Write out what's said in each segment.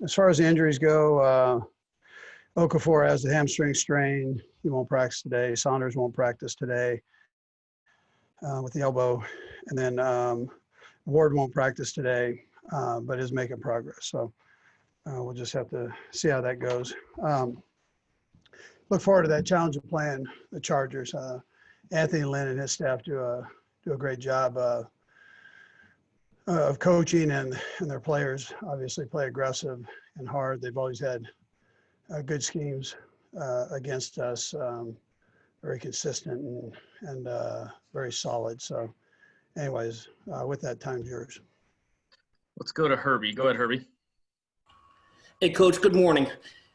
As far as the injuries go, Okafor has the hamstring strain. He won't practice today. Saunders won't practice today with the elbow. And then Ward won't practice today, but is making progress. So we'll just have to see how that goes. Look forward to that challenge of playing the Chargers. Anthony Lynn and his staff do a great job of coaching, and their players obviously play aggressive and hard. They've always had good schemes against us, very consistent and very solid. So anyways, with that, time's yours. Let's go to Herbie. Go ahead, Herbie. Hey, Coach, good morning.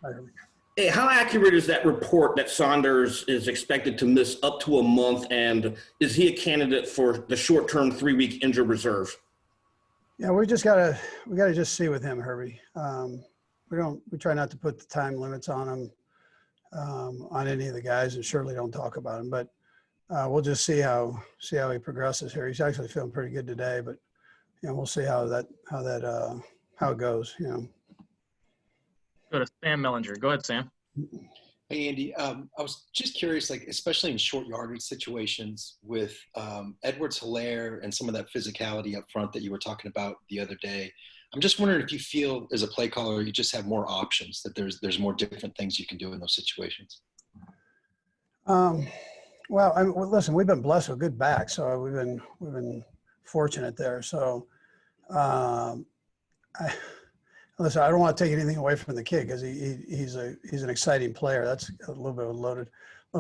Hi, Herbie. Hey, how accurate is that report that Saunders is expected to miss up to a month, and is he a candidate for the short-term 3-week injured reserve? Yeah, we gotta just see with him, Herbie. We try not to put the time limits on him, on any of the guys, and surely don't talk about him. But we'll just see how he progresses here. He's actually feeling pretty good today, but we'll see how it goes. Go to Sam Mellinger. Go ahead, Sam. Hey, Andy. I was just curious, especially in short yardage situations with Edwards-Helaire and some of that physicality up front that you were talking about the other day. I'm just wondering if you feel as a play caller, you just have more options, that there's more different things you can do in those situations. Well, listen, we've been blessed with good backs, so we've been fortunate there. So, listen, I don't want to take anything away from the kid because he's an exciting player. That's a little bit of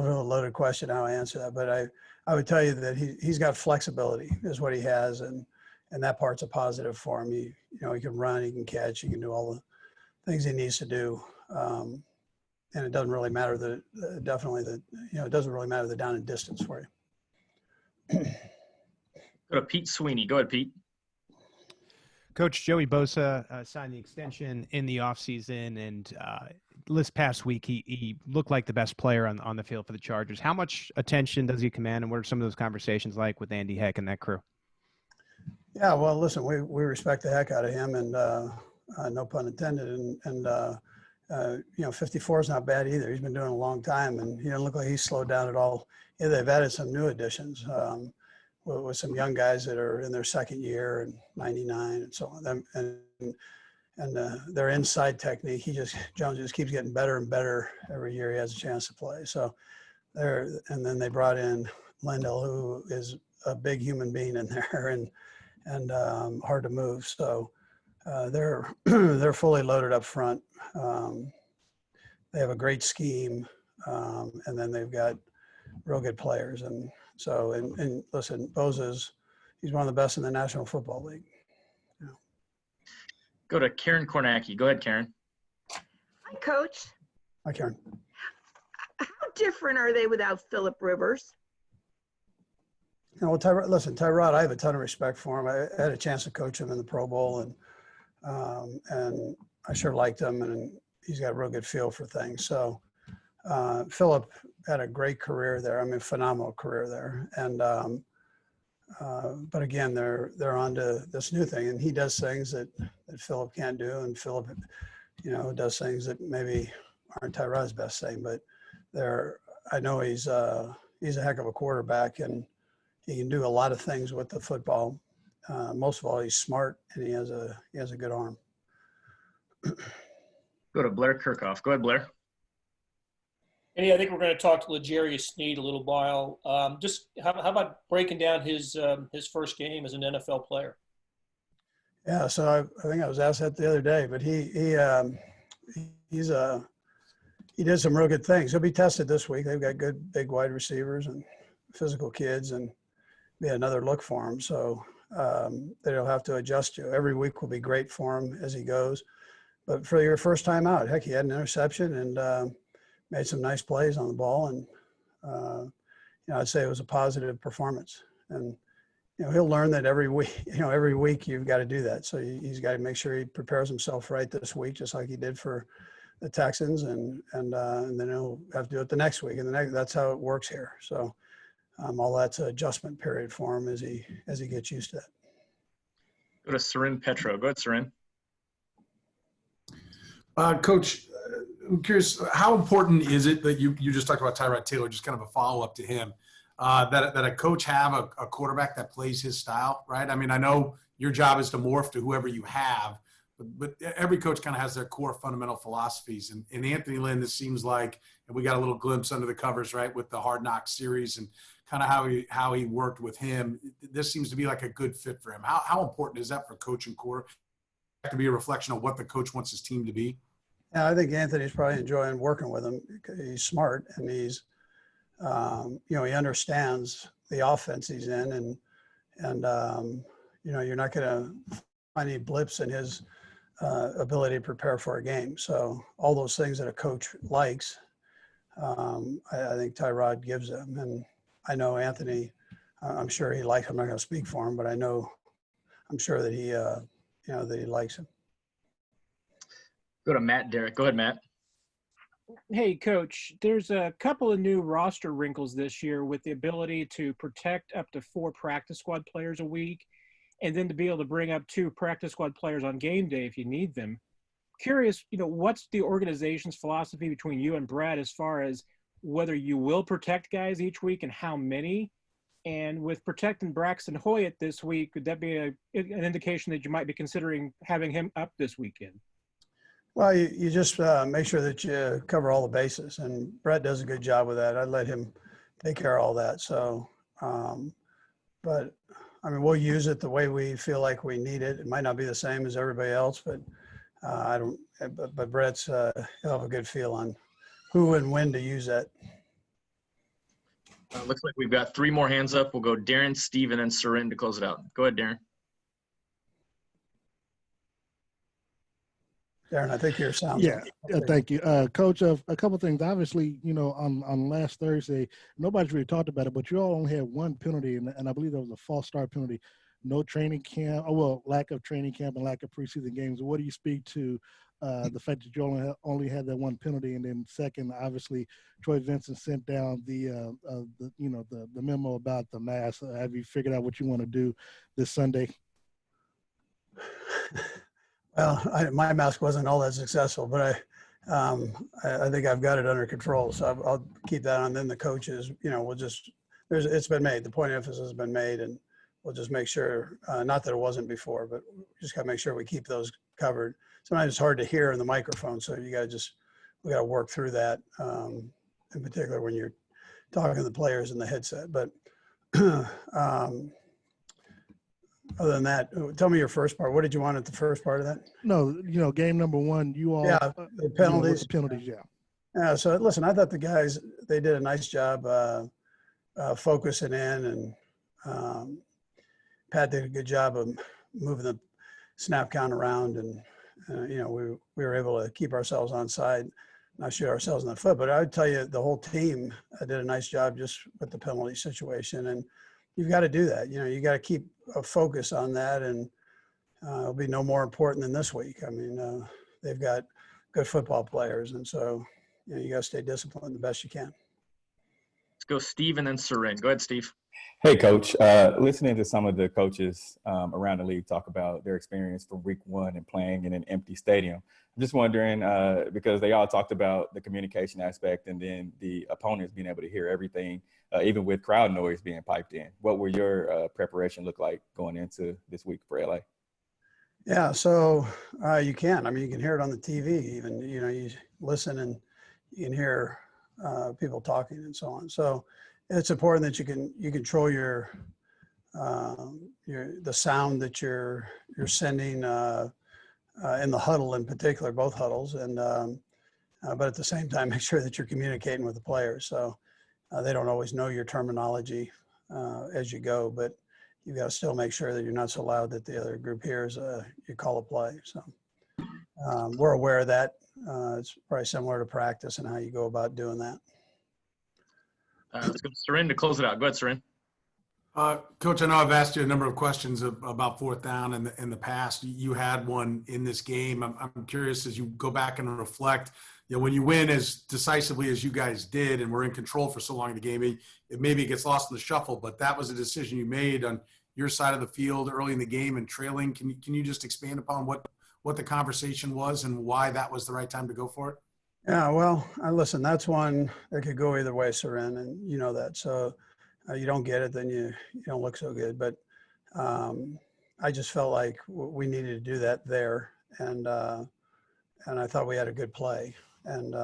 a loaded question how I answer that. But I would tell you that he's got flexibility is what he has, and that part's a positive for him. He can run, he can catch, he can do all the things he needs to do. And it doesn't really matter it doesn't really matter the down and distance for you. Go to Pete Sweeney. Go ahead, Pete. Coach, Joey Bosa signed the extension in the offseason, and this past week he looked like the best player on the field for the Chargers. How much attention does he command, and what are some of those conversations like with Andy Heck and that crew? Yeah, well, listen, we respect the heck out of him, and no pun intended, and 54 is not bad either. He's been doing it a long time, and he doesn't look like he's slowed down at all. Yeah, they've added some new additions. With some young guys that are in their second year and 99 and so on. And their inside technique, Jones just keeps getting better and better every year he has a chance to play. So and then they brought in Lendl, who is a big human being in there and hard to move. So they're fully loaded up front. They have a great scheme, and then they've got real good players. And so, and listen, he's one of the best in the National Football League. Yeah. Go to Karen Kornacki. Go ahead, Karen. Hi, Coach. Hi, Karen. How different are they without Phillip Rivers? Well, Tyrod, I have a ton of respect for him. I had a chance to coach him in the Pro Bowl, and I sure liked him, and he's got a real good feel for things. So Phillip had a great career there. I mean, phenomenal career there. And but again, they're on to this new thing, and he does things that Phillip can't do, and Phillip, does things that maybe aren't Tyrod's best thing. But I know he's a heck of a quarterback, and he can do a lot of things with the football. Most of all, he's smart, and he has a good arm. Go to Blair Kirchhoff. Go ahead, Blair. Andy, I think we're going to talk to L'Jarius Sneed a little while. Just how about breaking down his first game as an NFL player? Yeah, so I think I was asked that the other day, but he did some real good things. He'll be tested this week. They've got good big wide receivers and physical kids, and be another look for him. So they'll have to adjust to. Every week will be great for him as he goes. But for your first time out, heck, he had an interception and made some nice plays on the ball, and I'd say it was a positive performance. And he'll learn that every week you've got to do that. So he's got to make sure he prepares himself right this week, just like he did for the Texans, and then he'll have to do it the next week, and that's how it works here. So all that's an adjustment period for him as he gets used to that. Go to Sarin Petro. Go ahead, Sarin. Coach, I'm curious, how important is it that you just talked about Tyrod Taylor, just kind of a follow-up to him, that a coach have a quarterback that plays his style, right? I mean, I know your job is to morph to whoever you have, but every coach kind of has their core fundamental philosophies. And Anthony Lynn, this seems like, and we got a little glimpse under the covers, right, with the Hard Knocks series and kind of how he worked with him. This seems to be like a good fit for him. How important is that for coach and core? To be a reflection of what the coach wants his team to be? Yeah, I think Anthony's probably enjoying working with him. He's smart and he's, he understands the offense he's in, and you're not going to find any blips in his ability to prepare for a game. So all those things that a coach likes, I think Tyrod gives them. And I know Anthony, I'm sure he likes. I'm not going to speak for him, but I'm sure that he, that he likes him. Go to Matt Derrick. Go ahead, Matt. Hey, Coach, there's a couple of new roster wrinkles this year with the ability to protect up to 4 practice squad players a week and then to be able to bring up 2 practice squad players on game day if you need them. Curious, what's the organization's philosophy between you and Brad as far as whether you will protect guys each week and how many? And with protecting Braxton Hoyt this week, could that be an indication that you might be considering having him up this weekend? Well, you just make sure that you cover all the bases, and Brett does a good job with that. I let him take care of all that. So, but I mean, we'll use it the way we feel like we need it. It might not be the same as everybody else, but But Brett's he'll have a good feel on who and when to use that. Looks like we've got 3 more hands up. We'll go Darren, Steve, and then Sarin to close it out. Go ahead, Darren. Darren, I think your sound. Yeah, thank you. Coach, a couple of things. Obviously, on last Thursday, nobody's really talked about it, but you all only had 1 penalty, and I believe that was a false start penalty. No training camp, lack of training camp and lack of preseason games. What do you speak to the fact that you only had that 1 penalty? And then second, obviously, Troy Vincent sent down the memo about the mask. Have you figured out what you want to do this Sunday? Well, my mask wasn't all that successful, but I think I've got it under control. So I'll keep that on. Then the coaches, it's been made. The point of emphasis has been made, and we'll just make sure, not that it wasn't before, but we just got to make sure we keep those covered. Sometimes it's hard to hear in the microphone, so we got to work through that, in particular when you're talking to the players in the headset. But other than that, tell me your first part. What did you want at the first part of that? No, game number 1, you all. Yeah, the penalties. Yeah. Yeah. So listen, I thought the guys, they did a nice job focusing in, and Pat did a good job of moving the snap count around, and we were able to keep ourselves on side, not shoot ourselves in the foot. But I would tell you, the whole team did a nice job just with the penalty situation, and you've got to do that. You got to keep a focus on that, and it'll be no more important than this week. I mean, they've got good football players, and so you got to stay disciplined the best you can. Let's go Steve and then Sarin. Go ahead, Steve. Hey, Coach. Listening to some of the coaches around the league talk about their experience from week 1 and playing in an empty stadium, I'm just wondering, because they all talked about the communication aspect and then the opponents being able to hear everything, even with crowd noise being piped in. What will your preparation look like going into this week for LA? Yeah, so you can. I mean, you can hear it on the TV even. You listen and you can hear people talking and so on. So it's important that you control your the sound that you're sending in the huddle in particular, both huddles, and but at the same time make sure that you're communicating with the players. So they don't always know your terminology as you go, but you've got to still make sure that you're not so loud that the other group hears you call a play. So we're aware of that. It's probably similar to practice and how you go about doing that. Let's go Sarin to close it out. Go ahead, Sarin. Coach, I know I've asked you a number of questions about 4th down in the past. You had one in this game. I'm curious, as you go back and reflect, when you win as decisively as you guys did and were in control for so long in the game, it maybe gets lost in the shuffle, but that was a decision you made on your side of the field early in the game and trailing. Can you just expand upon what what the conversation was and why that was the right time to go for it? Yeah, well, listen, that's one that could go either way, Seren, and you know that. So you don't get it, then you don't look so good. But I just felt like we needed to do that there, and I thought we had a good play, and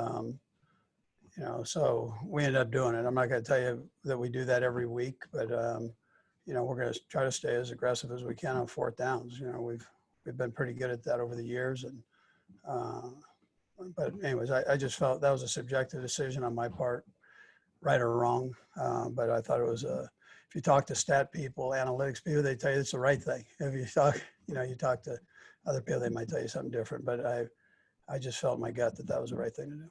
so we ended up doing it. I'm not going to tell you that we do that every week, but we're going to try to stay as aggressive as we can on fourth downs. We've been pretty good at that over the years, and but anyways, I just felt that was a subjective decision on my part, right or wrong. But I thought it was if you talk to stat people, analytics people, they tell you it's the right thing. If you talk, you talk to other people, they might tell you something different. But I just felt in my gut that that was the right thing to do.